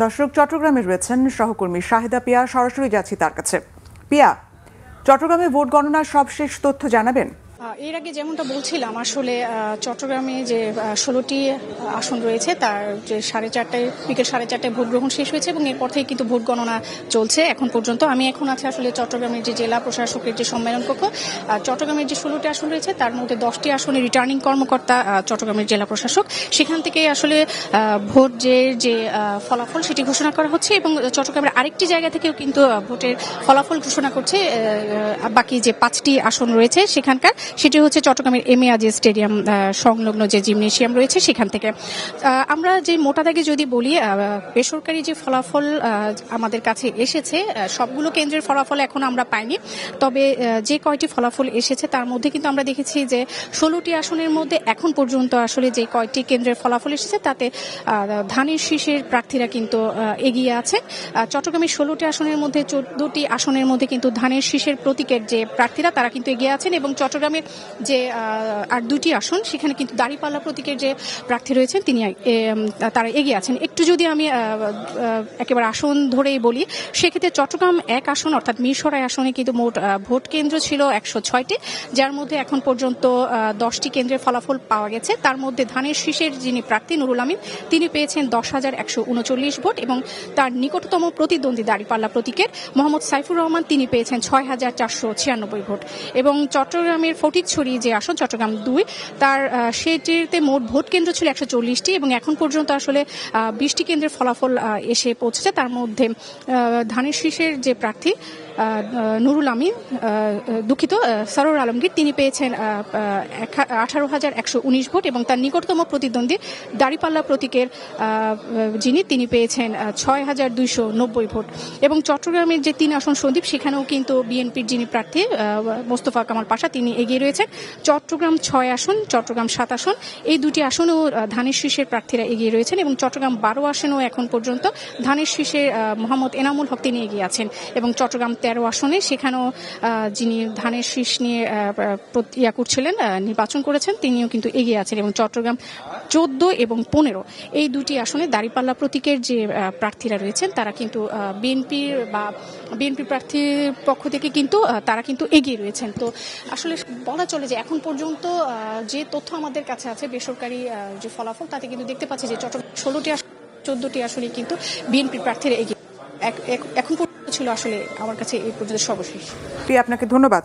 দর্শক, চট্টগ্রামে রয়েছেন সহকর্মী শাহিদা পিয়া। সরাসরি যাচ্ছি তার কাছে। পিয়া, চট্টগ্রামে ভোট গণনার সবশেষ তথ্য জানাবেন? এর আগে যেমনটা বলছিলাম, আসলে চট্টগ্রামে যে 16টি আসন রয়েছে তার যে বিকেল 4:30টায় ভোট গ্রহণ শেষ হয়েছে এবং এরপর থেকে কিন্তু ভোট গণনা চলছে এখন পর্যন্ত। আমি এখন আছি আসলে চট্টগ্রামের যে জেলা প্রশাসকের যে সম্মেলন কক্ষ। চট্টগ্রামের যে 16টি আসন রয়েছে তার মধ্যে 10টি আসনে রিটার্নিং কর্মকর্তা চট্টগ্রামের জেলা প্রশাসক, সেখান থেকে আসলে ভোট যে ফলাফল সেটি ঘোষণা করা হচ্ছে এবং চট্টগ্রামের আরেকটি জায়গা থেকেও কিন্তু ভোটের ফলাফল ঘোষণা করছে। বাকি যে 5টি আসন রয়েছে সেখানকার, সেটি হচ্ছে চট্টগ্রামের এমএ আজিজ স্টেডিয়াম সংলগ্ন যে জিমনেশিয়াম রয়েছে সেখান থেকে। আমরা যে মোটা দাগে যদি বলি, বেসরকারি যে ফলাফল আমাদের কাছে এসেছে, সবগুলো কেন্দ্রের ফলাফল এখন আমরা পাইনি, তবে যে কয়টি ফলাফল এসেছে তার মধ্যে কিন্তু আমরা দেখেছি যে 16টি আসনের মধ্যে এখন পর্যন্ত আসলে যে কয়টি কেন্দ্রের ফলাফল এসেছে তাতে ধানের শীষের প্রার্থীরা কিন্তু এগিয়ে আছে। চট্টগ্রামের 16টি আসনের মধ্যে 14টি আসনের মধ্যে কিন্তু ধানের শীষের প্রতীকের যে প্রার্থীরা তারা কিন্তু এগিয়ে আছেন এবং চট্টগ্রামের যে আর 2টি আসন সেখানে কিন্তু দাঁড়িপাল্লা প্রতীকের যে প্রার্থী রয়েছেন তারা এগিয়ে আছেন। একটু যদি আমি একেবারে আসন ধরেই বলি, সেক্ষেত্রে চট্টগ্রাম 1 আসন অর্থাৎ মিরসরাই আসনে কিন্তু মোট ভোট কেন্দ্র ছিল 106টি, যার মধ্যে এখন পর্যন্ত 10টি কেন্দ্রের ফলাফল পাওয়া গেছে। তার মধ্যে ধানের শীষের যিনি প্রার্থী নুরুল আমিন, তিনি পেয়েছেন 10,139 ভোট এবং তার নিকটতম প্রতিদ্বন্দ্বী দাঁড়িপাল্লা প্রতীকের মোহাম্মদ সাইফুর রহমান, তিনি পেয়েছেন 6,496 ভোট। এবং চট্টগ্রামের ফটিকছড়ি যে আসন, চট্টগ্রাম 2, তার সেটিতে মোট ভোট কেন্দ্র ছিল 140টি এবং এখন পর্যন্ত আসলে 20টি কেন্দ্রের ফলাফল এসে পৌঁছেছে। তার মধ্যে ধানের শীষের যে প্রার্থী নুরুল আমিন, সরোর আলমগীর, তিনি পেয়েছেন 18,119 ভোট এবং তার নিকটতম প্রতিদ্বন্দ্বী দাঁড়িপাল্লা প্রতীকের তিনি পেয়েছেন 6,290 ভোট। এবং চট্টগ্রামের যে 3 আসন সন্দ্বীপ, সেখানেও কিন্তু বিএনপির যিনি প্রার্থী মোস্তফা কামাল পাশা, তিনি এগিয়ে রয়েছেন। চট্টগ্রাম 6 আসন, চট্টগ্রাম 7 আসন, এই 2টি আসনেও ধানের শীষের প্রার্থীরা এগিয়ে রয়েছেন এবং চট্টগ্রাম 12 আসনেও এখন পর্যন্ত ধানের শীষের মোহাম্মদ এনামুল হক, তিনি এগিয়ে আছেন। এবং চট্টগ্রাম 13 আসনে, সেখানেও যিনি ধানের শীষ নিয়ে করছিলেন, নির্বাচন করেছেন, তিনিও কিন্তু এগিয়ে আছেন। এবং চট্টগ্রাম 14 এবং 15, এই 2টি আসনে দাঁড়িপাল্লা প্রতীকের যে প্রার্থীরা রয়েছেন তারা কিন্তু বিএনপি প্রার্থীর পক্ষ থেকে কিন্তু তারা কিন্তু এগিয়ে রয়েছেন। তো আসলে বলা চলে যে এখন পর্যন্ত যে তথ্য আমাদের কাছে আছে, বেসরকারি যে ফলাফল, তাতে কিন্তু দেখতে পাচ্ছি যে চট্টগ্রাম 16টি 14টি আসলে কিন্তু বিএনপি প্রার্থীরা এগিয়ে। এখন পর্যন্ত ছিল আসলে আমার কাছে এই পর্যন্ত সর্বশেষ। আপনাকে ধন্যবাদ।